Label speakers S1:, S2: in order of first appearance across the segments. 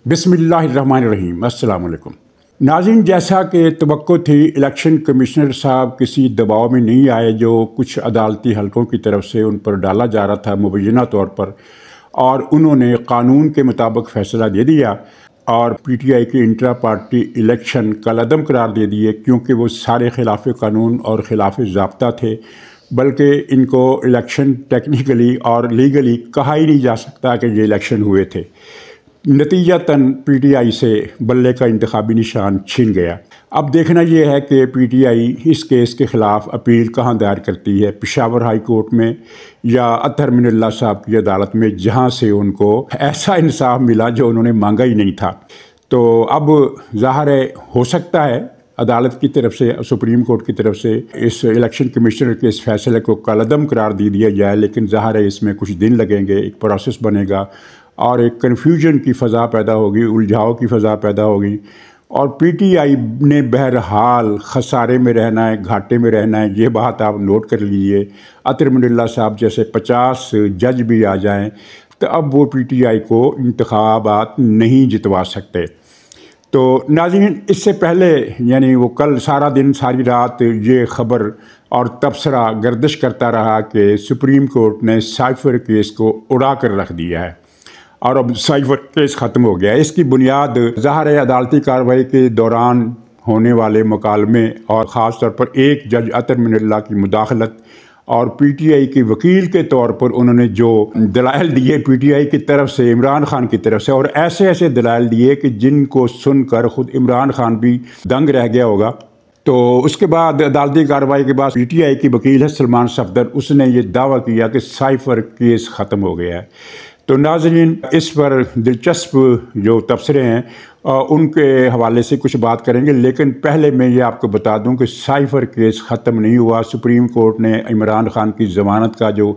S1: बिस्मिल्लाहिर्रहमानिर्रहीम। अस्सलाम वालेकुम नाज़रीन, जैसा कि तवक्को थी इलेक्शन कमिश्नर साहब किसी दबाव में नहीं आए जो कुछ अदालती हलकों की तरफ से उन पर डाला जा रहा था मुबैना तौर पर, और उन्होंने कानून के मुताबिक फ़ैसला दे दिया और पीटीआई के इंट्रा पार्टी इलेक्शन कलअदम करार दे दिए, क्योंकि वो सारे खिलाफ कानून और खिलाफ ज़ाब्ता थे। बल्कि इनको इलेक्शन टेक्निकली और लीगली कहा ही नहीं जा सकता कि ये इलेक्शन हुए थे। नतीजतन पीटीआई से बल्ले का इंतखाबी निशान छीन गया। अब देखना यह है कि पीटीआई इस केस के ख़िलाफ़ अपील कहाँ दायर करती है, पेशावर हाई कोर्ट में या अतहर मिनल्ला साहब की अदालत में, जहाँ से उनको ऐसा इंसाफ मिला जो उन्होंने मांगा ही नहीं था। तो अब ज़ाहिर है हो सकता है अदालत की तरफ से, सुप्रीम कोर्ट की तरफ से इस इलेक्शन कमिश्नर के इस फैसले को कलअदम करार दे दिया जाए, लेकिन ज़ाहिर है इसमें कुछ दिन लगेंगे, एक प्रोसेस बनेगा और एक कन्फ्यूजन की फ़ज़ा पैदा होगी, उलझाव की फ़ज़ा पैदा होगी। और पीटीआई ने बहरहाल खसारे में रहना है, घाटे में रहना है, ये बात आप नोट कर लीजिए। अतर मिनल्ला साहब जैसे 50 जज भी आ जाएं तो अब वो पीटीआई को इंतखाबात नहीं जितवा सकते। तो नाज़रीन, इससे पहले यानी वो कल सारा दिन सारी रात ये ख़बर और तबसरा गर्दिश करता रहा कि सुप्रीम कोर्ट ने साइफर केस को उड़ा कर रख दिया है और अब साइफर केस ख़त्म हो गया है। इसकी बुनियाद ज़ाहिर है अदालती कार्रवाई के दौरान होने वाले मुकालमे और ख़ास तौर पर एक जज अतर मिनल्ला की मुदाखलत और पीटीआई के वकील के तौर पर उन्होंने जो दलाइल दिए पीटीआई की तरफ से, इमरान खान की तरफ से, और ऐसे ऐसे दलाइल दिए कि जिनको सुनकर ख़ुद इमरान खान भी दंग रह गया होगा। तो उसके बाद अदालती कार्रवाई के बाद पीटीआई की वकील है सलमान सफदर, उसने ये दावा किया कि साइफर केस ख़त्म हो गया है। तो नाज़रीन, इस पर दिलचस्प जो तबसरे हैं उनके हवाले से कुछ बात करेंगे, लेकिन पहले मैं ये आपको बता दूं कि साइफर केस ख़त्म नहीं हुआ। सुप्रीम कोर्ट ने इमरान खान की ज़मानत का जो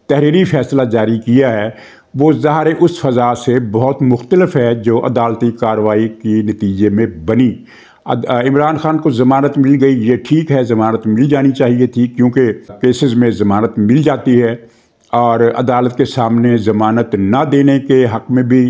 S1: तहरीरी फ़ैसला जारी किया है वो ज़ाहिर उस फ़ज़ा से बहुत मुख्तलिफ है जो अदालती कार्रवाई की नतीजे में बनी। इमरान खान को ज़मानत मिल गई, ये ठीक है, ज़मानत मिल जानी चाहिए थी, क्योंकि केसेस में ज़मानत मिल जाती है और अदालत के सामने ज़मानत ना देने के हक़ में भी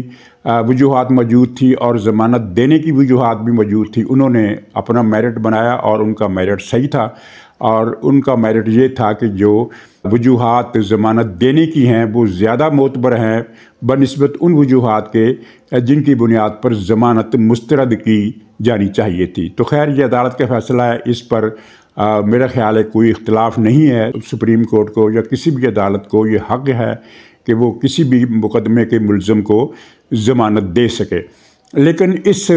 S1: वजूहात मौजूद थी और ज़मानत देने की वजूहात भी मौजूद थी। उन्होंने अपना मेरिट बनाया और उनका मेरिट सही था, और उनका मेरिट ये था कि जो वजूहात ज़मानत देने की हैं वो ज़्यादा मोतबर हैं बनिस्बत उन वजूहात के जिनकी बुनियाद पर ज़मानत मुस्तरद की जानी चाहिए थी। तो खैर ये अदालत का फ़ैसला है, इस पर मेरा ख्याल है कोई इख्तिलाफ़ नहीं है। सुप्रीम कोर्ट को या किसी भी अदालत को ये हक़ है कि वो किसी भी मुकदमे के मुल्ज़म को ज़मानत दे सके। लेकिन इस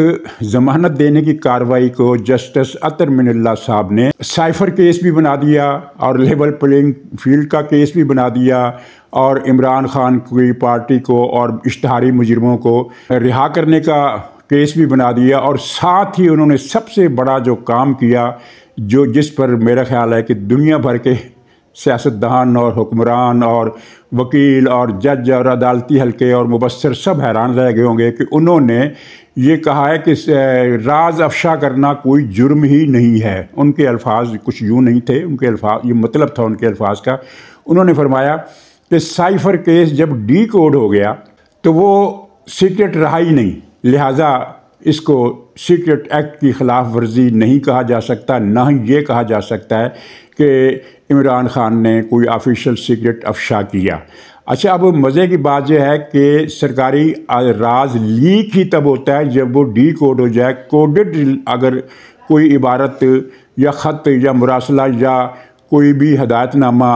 S1: ज़मानत देने की कार्रवाई को जस्टिस अतर मिनल्ला साहब ने साइफर केस भी बना दिया और लेवल प्लेइंग फील्ड का केस भी बना दिया और इमरान खान की पार्टी को और इश्तहारी मुजरिमों को रिहा करने का केस भी बना दिया। और साथ ही उन्होंने सबसे बड़ा जो काम किया, जो जिस पर मेरा ख्याल है कि दुनिया भर के सियासतदान और हुक्मरान और वकील और जज और अदालती हल्के और मुबस्सर सब हैरान रह गए होंगे कि उन्होंने ये कहा है कि राज अफशा करना कोई जुर्म ही नहीं है। उनके अल्फाज कुछ यूँ नहीं थे, उनके अल्फाज ये मतलब था उनके अल्फाज का। उन्होंने फरमाया कि साइफर केस जब डी कोड हो गया तो वो सीक्रेट रहा ही नहीं, लिहाजा इसको सीक्रेट एक्ट की ख़िलाफ़ वर्जी नहीं कहा जा सकता, ना ही ये कहा जा सकता है कि इमरान खान ने कोई ऑफिशियल सीक्रेट अफशा किया। अच्छा, अब मज़े की बात यह है कि सरकारी राज लीक ही तब होता है जब वो डी कोड हो जाए। कोडेड अगर कोई इबारत या ख़त या मुरासला या कोई भी हदायतनामा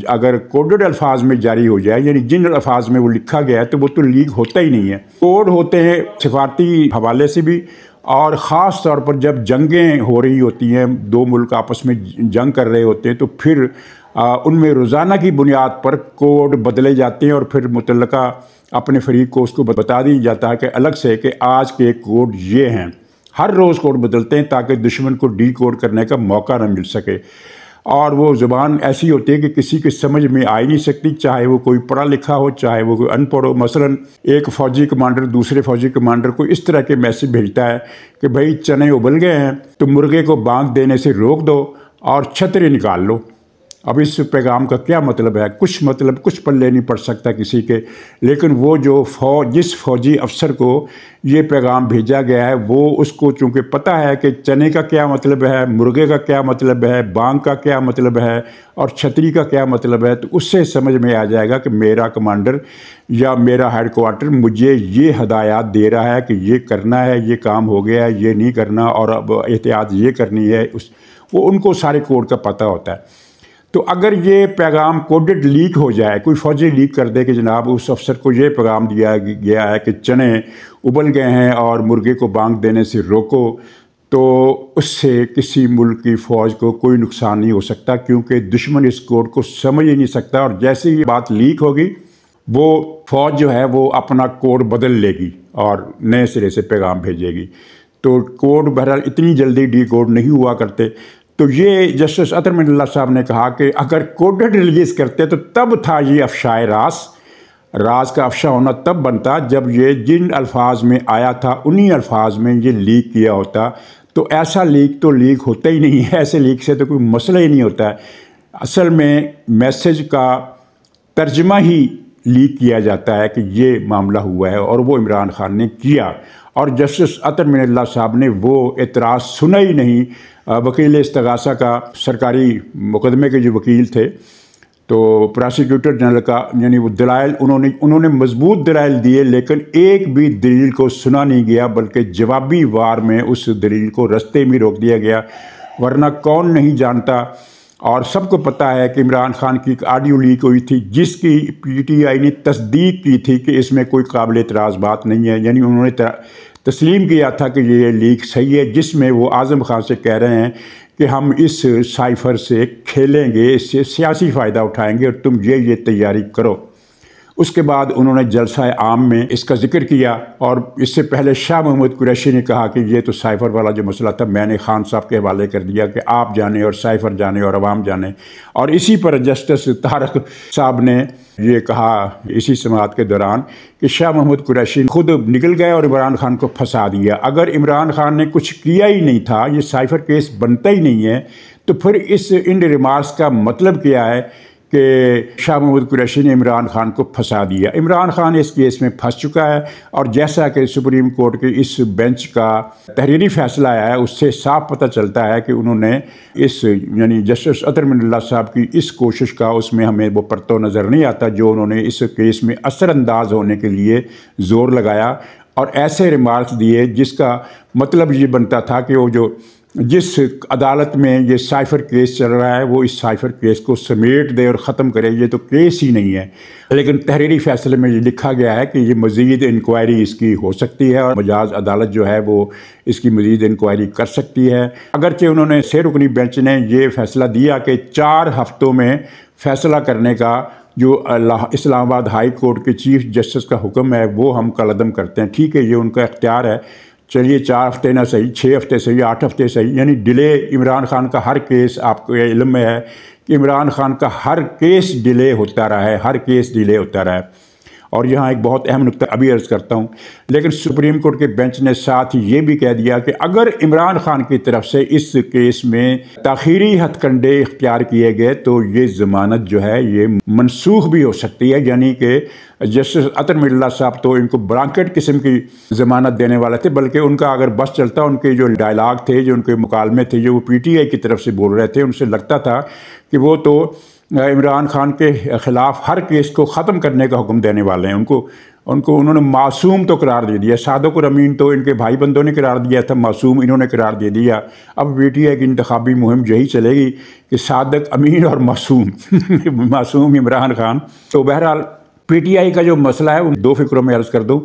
S1: अगर कोडेड अल्फाज में जारी हो जाए, यानी जिन अल्फाज में वो लिखा गया है, तो वो तो लीक होता ही नहीं है। कोड होते हैं सिफारती हवाले से भी, और ख़ास तौर पर जब जंगें हो रही होती हैं, दो मुल्क आपस में जंग कर रहे होते हैं, तो फिर उनमें रोज़ाना की बुनियाद पर कोड बदले जाते हैं और फिर मुतल्लका अपने फरीक को उसको बता दिया जाता है कि अलग से कि आज के कोड ये हैं। हर रोज़ कोड बदलते हैं ताकि दुश्मन को डी कोड करने का मौका न मिल सके। और वो ज़ुबान ऐसी होती है कि किसी के समझ में आ ही नहीं सकती, चाहे वो कोई पढ़ा लिखा हो चाहे वो कोई अनपढ़ हो। मसलन एक फ़ौजी कमांडर दूसरे फ़ौजी कमांडर को इस तरह के मैसेज भेजता है कि भाई चने उबल गए हैं तो मुर्गे को बांग देने से रोक दो और छतरी निकाल लो। अब इस पैगाम का क्या मतलब है, कुछ पल्ले नहीं पड़ सकता किसी के। लेकिन वो जो जिस फौजी अफसर को ये पैगाम भेजा गया है, वो उसको चूँकि पता है कि चने का क्या मतलब है, मुर्गे का क्या मतलब है, बांग का क्या मतलब है और छतरी का क्या मतलब है, तो उससे समझ में आ जाएगा कि मेरा कमांडर या मेरा हेडक्वार्टर मुझे ये हदायत दे रहा है कि ये करना है, ये काम हो गया है, ये नहीं करना और अब एहतियात ये करनी है। वो उनको सारे कोड का पता होता है। तो अगर ये पैगाम कोडेड लीक हो जाए, कोई फौजी लीक कर दे कि जनाब उस अफसर को ये पैगाम दिया गया है कि चने उबल गए हैं और मुर्गे को बांग देने से रोको, तो उससे किसी मुल्क की फ़ौज को कोई नुकसान नहीं हो सकता, क्योंकि दुश्मन इस कोड को समझ ही नहीं सकता। और जैसे ही बात लीक होगी, वो फ़ौज जो है वो अपना कोड बदल लेगी और नए सिरे से पैगाम भेजेगी। तो कोड बहरहाल इतनी जल्दी डी कोड नहीं हुआ करते। तो ये जस्टिस अतर मिनल्ला साहब ने कहा कि अगर कोडेड रिलीज़ करते तो तब था ये अफशाए राज का अफशा होना तब बनता जब ये जिन अल्फाज में आया था उन्हीं अल्फाज में ये लीक किया होता। तो ऐसा लीक तो लीक होता ही नहीं है, ऐसे लीक से तो कोई मसला ही नहीं होता है। असल में मैसेज का तर्जमा ही लीक किया जाता है कि ये मामला हुआ है, और वो इमरान खान ने किया। और जस्टिस अतर मिनल्ला साहब ने वो एतराज़ सुना ही नहीं। वकील इस्तगासा का सरकारी मुकदमे के जो वकील थे, तो प्रोसिक्यूटर जनरल का यानी वो दलाइल उन्होंने मजबूत दलाइल दिए, लेकिन एक भी दलील को सुना नहीं गया, बल्कि जवाबी वार में उस दलील को रास्ते में रोक दिया गया। वरना कौन नहीं जानता और सबको पता है कि इमरान खान की एक ऑडियो लीक हुई थी, जिसकी पीटीआई ने तस्दीक की थी कि इसमें कोई काबिल एतराज़ बात नहीं है। यानी उन्होंने तस्लीम किया था कि ये लीक सही है, जिसमें वो आज़म खान से कह रहे हैं कि हम इस साइफ़र से खेलेंगे, इससे सियासी फ़ायदा उठाएंगे और तुम ये तैयारी करो। उसके बाद उन्होंने जलसा आम में इसका जिक्र किया, और इससे पहले शाह महमूद कुरैशी ने कहा कि ये तो साइफ़र वाला जो मसला था मैंने खान साहब के हवाले कर दिया कि आप जाने और साइफ़र जाने और अवाम जाने। और इसी पर जस्टिस तारक साहब ने ये कहा इसी समाअत के दौरान कि शाह महमूद कुरैशी खुद निकल गए और इमरान खान को फंसा दिया। अगर इमरान खान ने कुछ किया ही नहीं था, ये साइफ़र केस बनता ही नहीं है, तो फिर इन रिमार्क्स का मतलब क्या है कि शाह महमूद कुरैशी ने इमरान खान को फंसा दिया। इमरान खान इस केस में फंस चुका है, और जैसा कि सुप्रीम कोर्ट के इस बेंच का तहरीरी फैसला आया है, उससे साफ पता चलता है कि उन्होंने इस यानी जस्टिस अतर मिनल्ला साहब की इस कोशिश का उसमें हमें वो परतो नज़र नहीं आता जो उन्होंने इस केस में असरअंदाज होने के लिए ज़ोर लगाया और ऐसे रिमार्क्स दिए जिसका मतलब ये बनता था कि वो जो जिस अदालत में ये साइफ़र केस चल रहा है वो इस साइफ़र केस को समेट दे और ख़त्म करे। ये तो केस ही नहीं है, लेकिन तहरीरी फैसले में ये लिखा गया है कि ये मज़ीद इंक्वायरी इसकी हो सकती है और मजाज अदालत जो है वो इसकी मज़ीद इंक्वायरी कर सकती है। अगरचे उन्होंने 6 रुकनी बेंच ने ये फ़ैसला दिया कि 4 हफ्तों में फ़ैसला करने का जो इस्लामाबाद हाई कोर्ट के चीफ जस्टिस का हुक्म है वो हम कलअदम करते हैं। ठीक है, ये उनका इख्तियार है, चलिए 4 हफ्ते ना सही, 6 हफ्ते सही, 8 हफ्ते सही, यानी डिले। इमरान खान का हर केस, आपको ये इल्म में है कि इमरान खान का हर केस डिले होता रहा है, हर केस डिले होता रहा है। और यहाँ एक बहुत अहम नुक्ता अभी अर्ज़ करता हूँ, लेकिन सुप्रीम कोर्ट के बेंच ने साथ ही ये भी कह दिया कि अगर इमरान खान की तरफ से इस केस में ताख़ीरी हथकंडे इख्तियार किए गए तो ये ज़मानत जो है ये मनसूख भी हो सकती है। यानी कि जस्टिस अतर मिनल्ला साहब तो इनको ब्रांकेट किस्म की ज़मानत देने वाले थे, बल्कि उनका अगर बस चलता, उनके जो डायलॉग थे, जो उनके मुकालमे थे, जो वो पीटीआई की तरफ से बोल रहे थे, उनसे लगता था कि वो तो इमरान खान के ख़िलाफ़ हर केस को ख़त्म करने का हुक्म देने वाले हैं। उन्होंने मासूम तो करार दे दिया। सादक और अमीन तो इनके भाई बंदों ने करार दिया था, मासूम इन्होंने करार दे दिया। अब पीटीआई की इंतखाबी मुहिम यही चलेगी कि सादक, अमीन और मासूम मासूम इमरान खान। तो बहरहाल पीटीआई का जो मसला है वो 2 फिक्रों में अर्ज़ कर दूं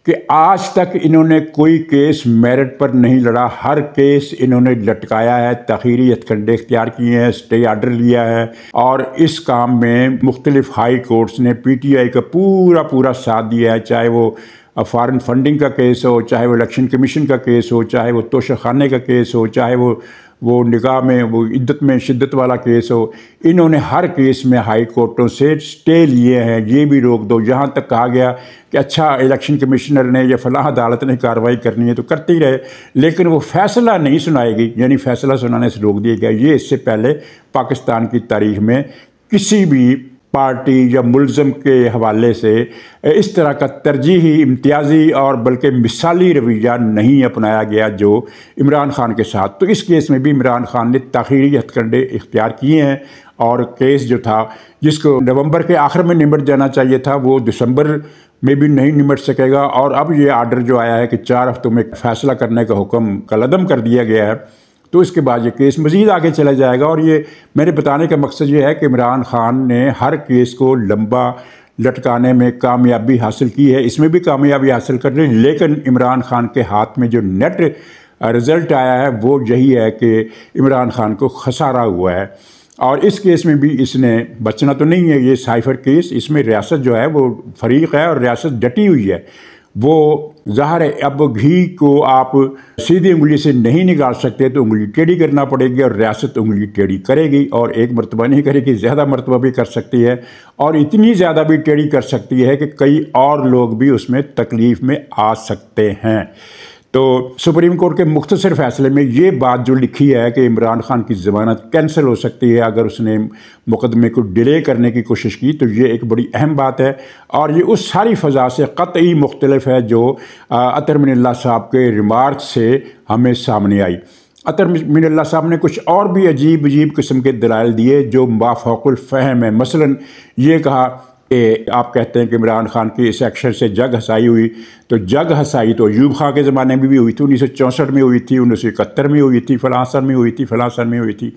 S1: कि आज तक इन्होंने कोई केस मेरिट पर नहीं लड़ा, हर केस इन्होंने लटकाया है, ताख़ीरी हथकंडे इख्तियार किए हैं, स्टे आर्डर लिया है। और इस काम में मुख्तलिफ हाई कोर्ट्स ने पीटीआई का पूरा साथ दिया है, चाहे वो फॉरेन फंडिंग का केस हो, चाहे वो इलेक्शन कमीशन का केस हो, चाहे वो तोशाखाने का केस हो, चाहे वो निकाह में वो इद्दत में शिद्दत वाला केस हो, इन्होंने हर केस में हाई कोर्टों से स्टे लिए हैं। ये भी रोक दो, यहाँ तक कहा गया कि अच्छा इलेक्शन कमिश्नर ने या फलाह अदालत ने कार्रवाई करनी है तो करती रहे, लेकिन वो फैसला नहीं सुनाएगी, यानी फैसला सुनाने से रोक दिया गया। ये इससे पहले पाकिस्तान की तारीख में किसी भी पार्टी या मुल्ज़म के हवाले से इस तरह का तरजीही, इम्तियाजी और बल्कि मिसाली रवैया नहीं अपनाया गया जो इमरान खान के साथ। तो इस केस में भी इमरान खान ने ताख़ीरी हथकंडे इख्तियार किए हैं और केस जो था जिसको नवंबर के आखिर में निमट जाना चाहिए था वो दिसंबर में भी नहीं निमट सकेगा। और अब ये आर्डर जो आया है कि 4 हफ्तों में फैसला करने का हुक्म कलअदम कर दिया गया है, तो इसके बाद ये केस मज़ीद आगे चला जाएगा। और ये मेरे बताने का मकसद ये है कि इमरान खान ने हर केस को लंबा लटकाने में कामयाबी हासिल की है, इसमें भी कामयाबी हासिल कर रही है, लेकिन इमरान खान के हाथ में जो नेट रिज़ल्ट आया है वो यही है कि इमरान खान को खसारा हुआ है। और इस केस में भी इसने बचना तो नहीं है। ये साइफर केस, इसमें रियासत जो है वो फरीक है और रियासत डटी हुई है। वो ज़ाहिर है अब घी को आप सीधी उंगली से नहीं निकाल सकते, तो उंगली टेढ़ी करना पड़ेगी और रियासत उंगली टेढ़ी करेगी, और एक मरतबा नहीं करेगी, ज़्यादा मरतबा भी कर सकती है, और इतनी ज़्यादा भी टेढ़ी कर सकती है कि कई और लोग भी उसमें तकलीफ़ में आ सकते हैं। तो सुप्रीम कोर्ट के मुख्तसर फैसले में ये बात जो लिखी है कि इमरान खान की ज़मानत कैंसिल हो सकती है अगर उसने मुकदमे को डिले करने की कोशिश की, तो ये एक बड़ी अहम बात है। और ये उस सारी फ़ज़ा से क़तई मुख्तलिफ है जो अतर मिनल्लाह साहब के रिमार्क से हमें सामने आई। अतर मिनल्लाह साहब ने कुछ और भी अजीब अजीब किस्म के दलाइल दिए जो माफ़ाकुल फ़हम है। मसलन ये कहा कि आप कहते हैं कि इमरान खान की इस एक्शन से जग हसाई हुई, तो जग हसाई तो अयूब खां के ज़माने में भी हुई थी, 1964 में हुई थी, 1971 में हुई थी, फलां सन में हुई थी, फलां सन में हुई थी।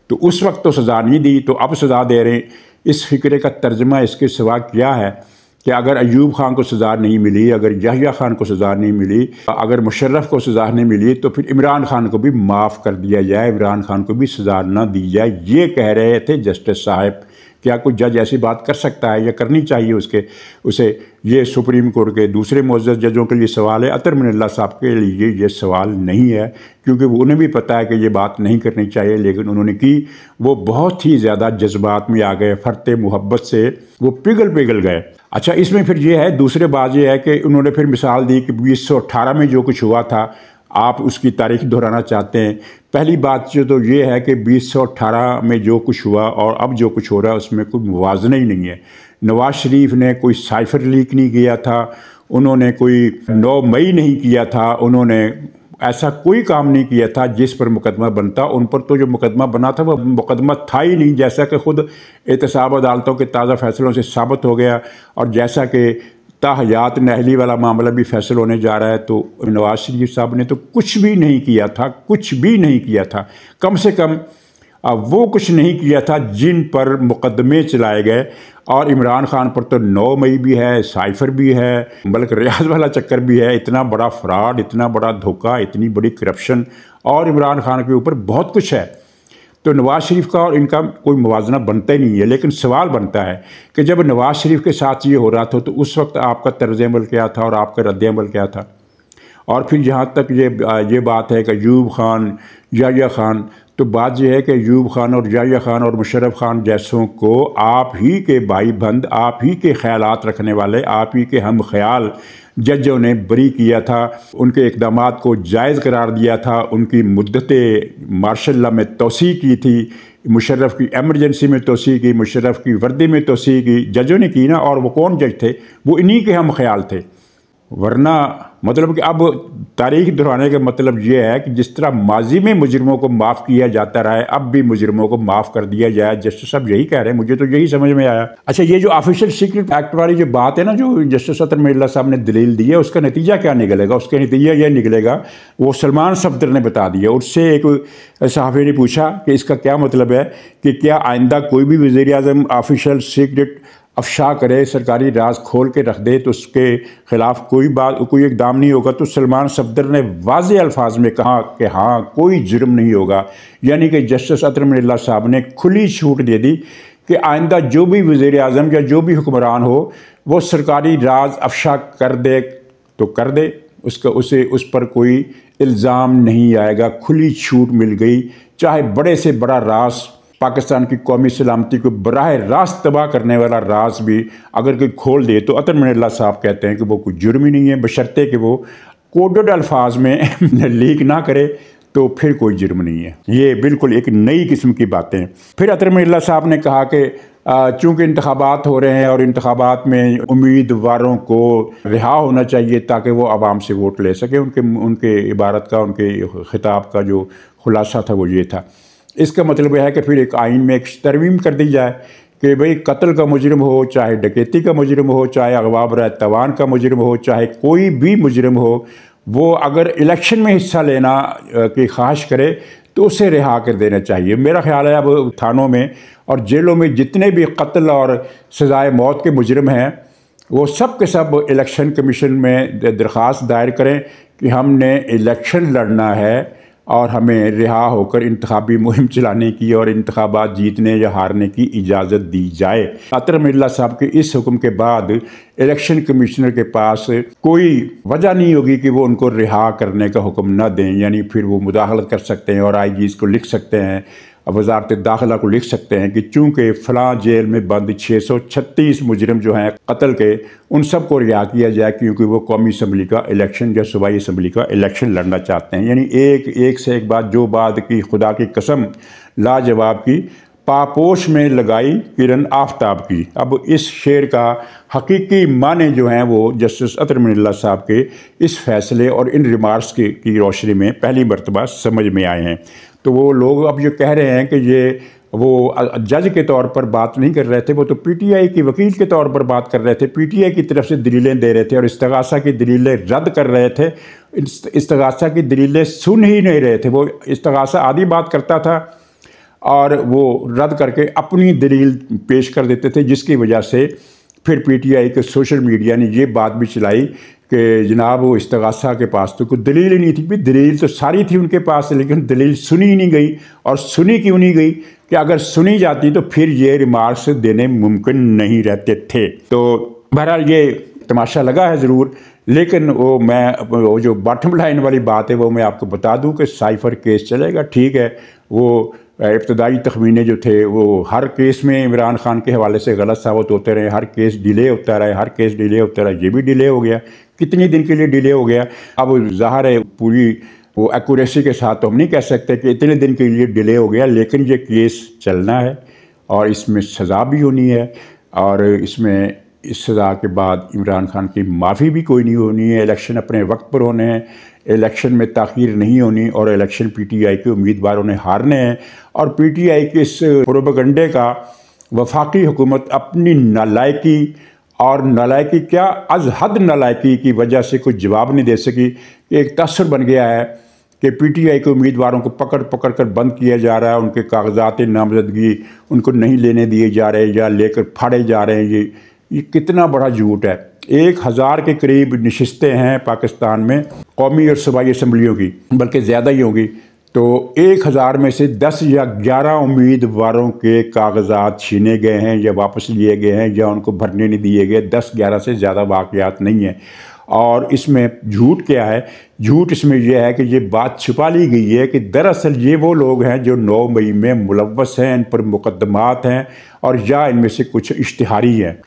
S1: तो उस वक्त तो सज़ा नहीं दी, तो अब सज़ा दे रहे हैं। इस फ़िक्रे का तर्जमा इसके सिवा क्या है कि अगर अयूब खान को सज़ा नहीं मिली, अगर याहिया खान को सज़ा नहीं मिली, अगर मुशर्रफ को सज़ा नहीं मिली, तो फिर इमरान खान को भी माफ़ कर दिया जाए, इमरान खान को भी सज़ा ना दी जाए। ये कह रहे थे जस्टिस साहब। क्या कोई जज ऐसी बात कर सकता है या करनी चाहिए उसे? ये सुप्रीम कोर्ट के दूसरे मुअज़्ज़ज़ जजों के लिए सवाल है, अतर मिनल्लाह साहब के लिए ये सवाल नहीं है, क्योंकि उन्हें भी पता है कि ये बात नहीं करनी चाहिए, लेकिन उन्होंने की। वो बहुत ही ज़्यादा जज्बात में आ गए, फ़र्ते मोहब्बत से वो पिघल गए। अच्छा, इसमें फिर ये है, दूसरे बात ये है कि उन्होंने फिर मिसाल दी कि 2018 में जो कुछ हुआ था, आप उसकी तारीख दोहराना चाहते हैं। पहली बात जो तो ये है कि 2018 में जो कुछ हुआ और अब जो कुछ हो रहा है उसमें कोई मुवाज़ना ही नहीं है। नवाज़ शरीफ ने कोई साइफर लीक नहीं किया था, उन्होंने कोई 9 मई नहीं किया था, उन्होंने ऐसा कोई काम नहीं किया था जिस पर मुकदमा बनता। उन पर तो जो मुकदमा बना था वो मुकदमा था ही नहीं, जैसा कि खुद एहतसाब अदालतों के ताज़ा फैसलों से साबित हो गया। और जैसा कि ताहयात नहली वाला मामला भी फैसल होने जा रहा है, तो नवाज़ शरीफ साहब ने तो कुछ भी नहीं किया था, कुछ भी नहीं किया था। कम से कम वो कुछ नहीं किया था जिन पर मुकदमे चलाए गए। और इमरान खान पर तो 9 मई भी है, साइफर भी है, बल्कि रियाज वाला चक्कर भी है। इतना बड़ा फ्रॉड, इतना बड़ा धोखा, इतनी बड़ी करप्शन, और इमरान खान के ऊपर बहुत कुछ है। तो नवाज़ शरीफ का और इनका कोई मुवाजना बनता ही नहीं है। लेकिन सवाल बनता है कि जब नवाज़ शरीफ के साथ ये हो रहा था तो उस वक्त आपका तर्ज़ अमल क्या था और आपका रद्द अमल क्या था? और फिर जहाँ तक ये बात है कि अयूब खान, याहिया खान, तो बात यह है कि अयूब खान और याहिया खान और मुशर्रफ खान जैसों को आप ही के भाई बंद, आप ही के ख्यालात रखने वाले, आप ही के हम ख्याल जजों ने बरी किया था। उनके इक़दामात को जायज़ करार दिया था, उनकी मुद्दत मार्शल लॉ में तोसी की थी, मुशर्रफ की एमरजेंसी में तोसी की, मुशर्रफ की वर्दी में तोसी की, जजों ने की ना। और वो कौन जज थे? वो इन्हीं के हम ख्याल थे। वरना मतलब कि अब तारीख दोहराने का मतलब ये है कि जिस तरह माजी में मुजरिमों को माफ़ किया जाता रहा है, अब भी मुजरिमों को माफ़ कर दिया जाए। जस्टिस साहब यही कह रहे हैं, मुझे तो यही समझ में आया। अच्छा, ये जो ऑफिशियल सीक्रेट एक्ट वाली जो बात है ना, जो जस्टिस अतर मिनल्लाह साहब ने दलील दी है, उसका नतीजा क्या निकलेगा? उसका नतीजा यह निकलेगा, वो सलमान सफदर ने बता दिया। उससे एक सहाफ़ी ने पूछा कि इसका क्या मतलब है कि क्या आइंदा कोई भी वज़ीर-ए-आज़म ऑफिशियल सीक्रेट अफशा करे, सरकारी राज खोल के रख दे, तो उसके ख़िलाफ़ कोई इक़दाम नहीं होगा? तो सलमान सफदर ने वाज़े अल्फाज में कहा कि हाँ, कोई जुर्म नहीं होगा। यानी कि जस्टिस अतर मिनल्लाह साहब ने खुली छूट दे दी कि आइंदा जो भी वज़ीर-ए-आज़म या जो भी हुक्मरान हो, वो सरकारी राज अफशा कर दे, तो कर दे, उसे उस पर कोई इल्ज़ाम नहीं आएगा। खुली छूट मिल गई, चाहे बड़े से बड़ा राज, पाकिस्तान की कौमी सलामती को बराह रास्त तबाह करने वाला राज भी अगर कोई खोल दे तो अतर मिनल्ला साहब कहते हैं कि वो कोई जुर्म ही नहीं है, बशर्ते कि वो कोडेड अल्फाज में लीक ना करे तो फिर कोई जुर्म नहीं है। ये बिल्कुल एक नई किस्म की बातें। फिर अतर मिनल्ला साहब ने कहा कि चूँकि इंतखाबात हो रहे हैं और इंतखाबात में उम्मीदवारों को रिहा होना चाहिए ताकि वो आवाम से वोट ले सके, उनके इबारत का, उनके खिताब का जो खुलासा था वो ये था। इसका मतलब यह है कि फिर एक आइन में एक तरमीम कर दी जाए कि भाई कत्ल का मुजरिम हो, चाहे डकैती का मुजरिम हो, चाहे अगवा बराए तवान का मुजरिम हो, चाहे कोई भी मुजरिम हो, वो अगर इलेक्शन में हिस्सा लेना की ख्वाहिश करे तो उसे रिहा कर देना चाहिए। मेरा ख्याल है अब थानों में और जेलों में जितने भी कत्ल और सजाए मौत के मुजरिम हैं वो सब के सब इलेक्शन कमीशन में दरख्वास्त दायर करें कि हमने इलेक्शन लड़ना है और हमें रिहा होकर इंतखाबी मुहिम चलाने की और इंतखाबात जीतने या हारने की इजाज़त दी जाए। अतर मिर्ज़ा साहब के इस हुक्म के बाद इलेक्शन कमिश्नर के पास कोई वजह नहीं होगी कि वो उनको रिहा करने का हुक्म न दें, यानी फिर वो मुदाखलत कर सकते हैं और आईजीज़ को लिख सकते हैं, वजारत दाखिला को लिख सकते हैं कि चूँकि फ़लाँ जेल में बंद 636 मुजरिम जो हैं कत्ल के, उन सब को रिहा किया जाए क्योंकि वो कौमी असम्बली का इलेक्शन या सूबाई असम्बली का इलेक्शन लड़ना चाहते हैं। यानी एक से एक बात, जो बात की खुदा की कसम लाजवाब की, पापोश में लगाई किरण आफ्ताब की। अब इस शेर का हकीकी माने जो हैं वो जस्टिस अतर मिनल्ला साहब के इस फैसले और इन रिमार्क्स की रोशनी में पहली मरतबा समझ में आए हैं। तो वो लोग अब जो कह रहे हैं कि ये वो जज के तौर पर बात नहीं कर रहे थे, वो तो पीटीआई की वकील के तौर पर बात कर रहे थे, पीटीआई की तरफ से दलीलें दे रहे थे और इस्तगासा की दलीलें रद्द कर रहे थे। इस्तगासा की दलीलें सुन ही नहीं रहे थे। वो इस्तगासा आधी बात करता था और वो रद्द करके अपनी दलील पेश कर देते थे, जिसकी वजह से फिर पीटीआई के सोशल मीडिया ने ये बात भी चलाई कि जनाब वो इस्तगासा के पास तो कोई दलील ही नहीं थी। भी दलील तो सारी थी उनके पास, लेकिन दलील सुनी ही नहीं गई। और सुनी क्यों नहीं गई कि अगर सुनी जाती तो फिर ये रिमार्क्स देने मुमकिन नहीं रहते थे। तो बहरहाल ये तमाशा लगा है ज़रूर, लेकिन वो जो बॉटम लाइन वाली बात है वो मैं आपको बता दूं कि साइफर केस चलेगा, ठीक है। वो इब्तदाई तखमीने जो थे वो हर केस में इमरान खान के हवाले से गलत साबित होते रहे, हर केस डिले होता रहा, हर केस डिले होता रहा। ये भी डिले हो गया, कितने दिन के लिए डिले हो गया। अब ज़ाहिर है पूरी वो एक्यूरेसी के साथ तो हम नहीं कह सकते कि इतने दिन के लिए डिले हो गया, लेकिन ये केस चलना है और इसमें सज़ा भी होनी है और इसमें इस सज़ा के बाद इमरान खान की माफ़ी भी कोई नहीं होनी है। इलेक्शन अपने वक्त पर होने हैं, इलेक्शन में ताख़ीर नहीं होनी और इलेक्शन पीटीआई के उम्मीदवारों ने हारने हैं। और पीटीआई के इस प्रोपेगेंडे का वफाकी हुकूमत अपनी नालायकी और नालायकी क्या अज़ हद नालायकी की वजह से कुछ जवाब नहीं दे सकी। एक तसर बन गया है कि पीटीआई के उम्मीदवारों को पकड़ पकड़ कर बंद किया जा रहा है, उनके कागजात नामजदगी उनको नहीं लेने दिए जा रहे या लेकर फाड़े जा रहे हैं। ये कितना बड़ा झूठ है। 1000 के करीब नशिस्तें हैं पाकिस्तान में कौमी और सूबाई असम्बलियों की, बल्कि ज़्यादा ही होंगी। तो 1000 में से 10 या 11 उम्मीदवारों के कागजात छीने गए हैं या वापस लिए गए हैं या उनको भरने नहीं दिए गए। 10-11 से ज़्यादा वाक़यात नहीं हैं। और इसमें झूठ क्या है? झूठ इसमें यह है कि ये बात छुपा ली गई है कि दरअसल ये वो लोग हैं जो 9 मई में मुलव्वस हैं, इन पर मुकदमात हैं और या इनमें से कुछ इश्तिहारी हैं।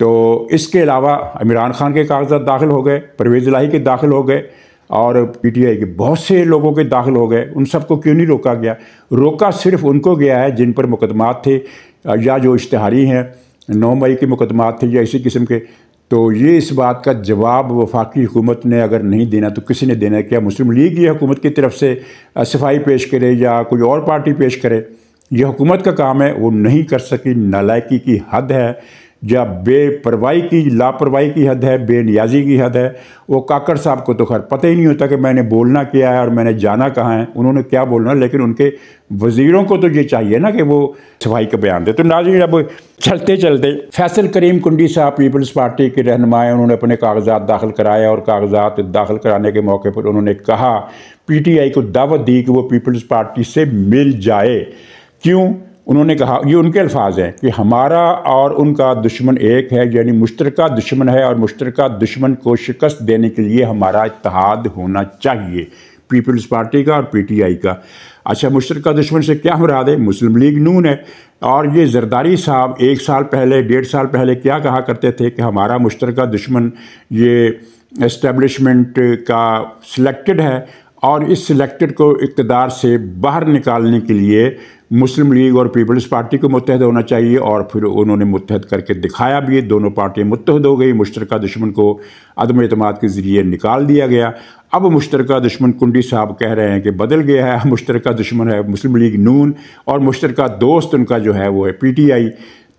S1: तो इसके अलावा इमरान खान के कागजात दाखिल हो गए, परवेज़ इलाही के दाखिल हो गए और पीटीआई के बहुत से लोगों के दाखिल हो गए। उन सबको क्यों नहीं रोका गया? रोका सिर्फ उनको गया है जिन पर मुकदमात थे या जो इश्तिहारी हैं, 9 मई के मुकदमात थे या इसी किस्म के। तो ये इस बात का जवाब वफाकी हुकूमत ने अगर नहीं देना तो किसी ने देना? क्या मुस्लिम लीग ये हुकूमत की तरफ से सफाई पेश करे या कोई और पार्टी पेश करे? यह हुकूमत का काम है, वो नहीं कर सकी। नालायकी की हद है या बेपरवाही की लापरवाही की हद है, बेनियाजी की हद है। वो काकड़ साहब को तो खैर पता ही नहीं होता कि मैंने बोलना क्या है और मैंने जाना कहाँ है, उन्होंने क्या बोलना, लेकिन उनके वज़ीरों को तो ये चाहिए ना कि वो सफाई का बयान दे। तो नाज़रीन, अब चलते चलते फैसल करीम कुंडी साहब पीपल्स पार्टी के रहनुमा हैं, उन्होंने अपने कागजात दाखिल कराए और कागजात दाखिल कराने के मौके पर उन्होंने कहा, पीटीआई को दावत दी कि वो पीपल्स पार्टी से मिल जाए। क्यों? उन्होंने कहा, ये उनके अल्फाज हैं कि हमारा और उनका दुश्मन एक है, यानी मुश्तरका दुश्मन है और मुश्तरका दुश्मन को शिकस्त देने के लिए हमारा इत्तेहाद होना चाहिए, पीपल्स पार्टी का और पीटीआई का। अच्छा, मुश्तरका दुश्मन से क्या मुराद है? मुस्लिम लीग नून है। और ये जरदारी साहब 1 साल पहले 1.5 साल पहले क्या कहा करते थे कि हमारा मुश्तरका दुश्मन ये एस्टेब्लिशमेंट का सिलेक्टेड है और इस सिलेक्टेड को इक़्तिदार से बाहर निकालने के लिए मुस्लिम लीग और पीपल्स पार्टी को मुत्तहद होना चाहिए। और फिर उन्होंने मुत्तहद करके दिखाया भी, दोनों पार्टियां मुत्तहद हो गई, मुश्तरका दुश्मन को अदम एतमाद के ज़रिए निकाल दिया गया। अब मुश्तरका दुश्मन कुंडी साहब कह रहे हैं कि बदल गया है, मुश्तरका दुश्मन है मुस्लिम लीग नून और मुश्तरका दोस्त उनका जो है वो है पीटीआई।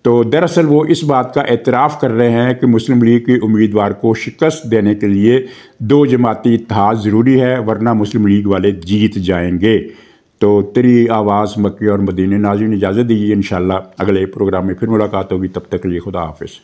S1: तो दरअसल वो इस बात का एतराफ़ कर रहे हैं कि मुस्लिम लीग के उम्मीदवार को शिकस्त देने के लिए 2 जमाती इत्तेहाद ज़रूरी है, वरना मुस्लिम लीग वाले जीत जाएंगे। तो तेरी आवाज़ मक्के और मदीने। नाज़रीन इजाज़त दीजिए, इंशाअल्लाह अगले प्रोग्राम में फिर मुलाकात होगी, तब तक के लिए खुदा हाफिज़।